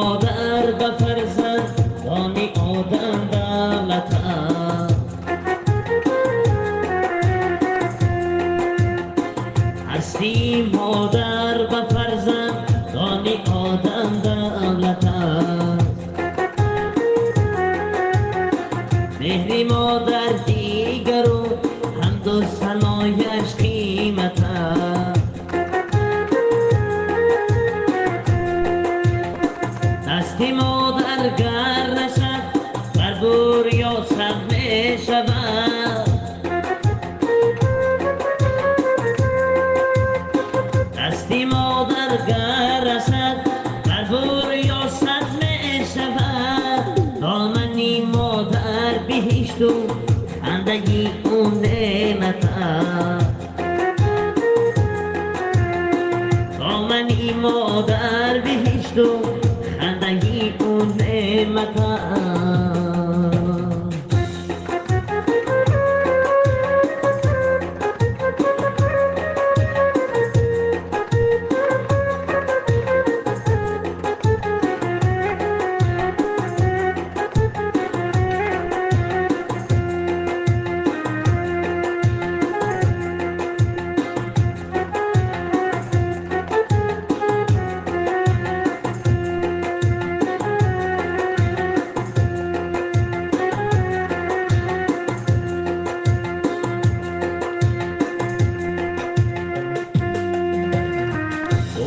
مادر به فرزندان آدم دولت است. هستی مادر به فرزندان آدم دولت است. مهر مادر دیگر و حمد و ثنایش قیمت است. دست مادر گر نشد بر گور یا سب می شود. دست مادر گر نشد بر گور یا سب می شود. دامنی مادر بهشت و خندگی اون نعمت است. دامنی مادر بهشت و خندگی اون نعمت است.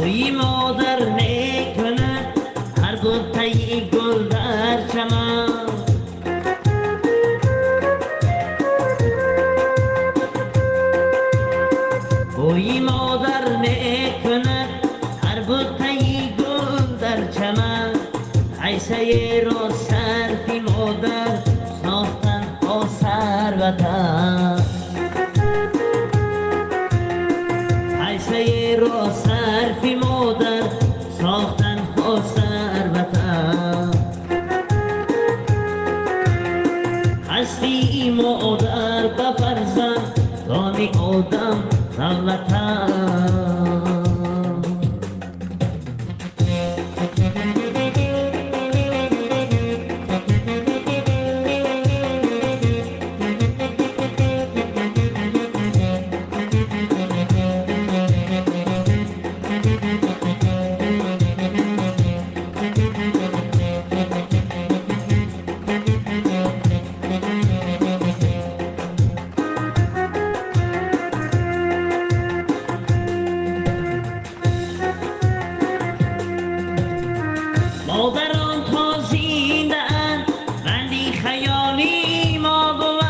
توی مادر میکند هر گلتهی گل در چمن. توی مادر میکند هر گلتهی گل در چمن. عیسه را صرفی مادر ساختن با ثروت است. عیسه را صرفی مادر ساختن با ثروت است. هستی مادر به فرزندان آدم دولت است. مادران تا زنده اند بندی خیالی ما بود.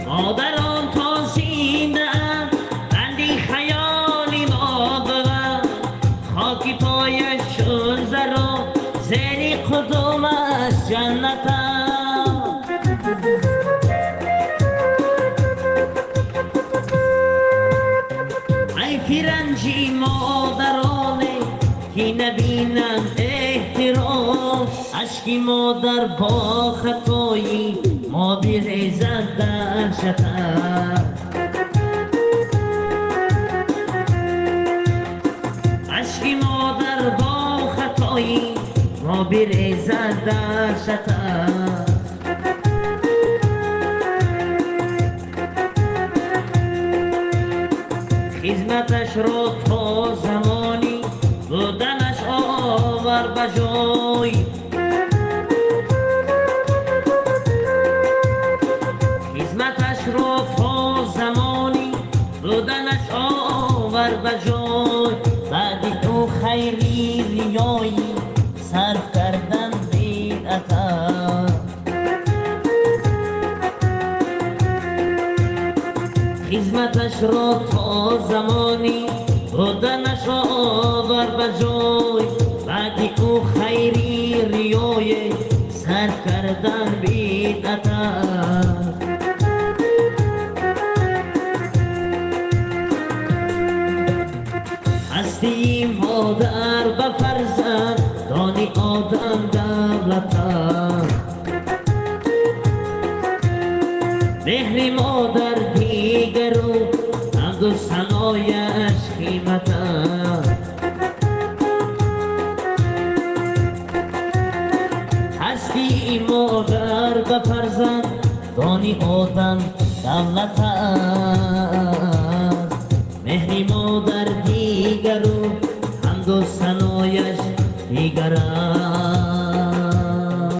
مادران تا زنده اند بندی خیالی ما بود. خاکی پایشون زرا زیر قدوم از جنت است. رنجی مادرانه که نبینند احترام. اشکی مادر با خطایی ما بریزد در شطر. اشکی مادر با خطایی ما بریزد در شطر. خدمتش را تا زمانی بودنش آور بجای. خدمتش را تا زمانی بودنش آور بجای. بعد تو خیری ریایی صرف کردن بیدت است. خدمتش را تا زمانی بودنش آور بجای. بعد او خیری ریای صرف کردن بیدت است. هستی مادر به فرزندان آدم دولت است. مهر مادر دیگر و حمد و ثنایش قیمت است. هستی مادر به فرزند دانی آدم دولت است. مهری مادر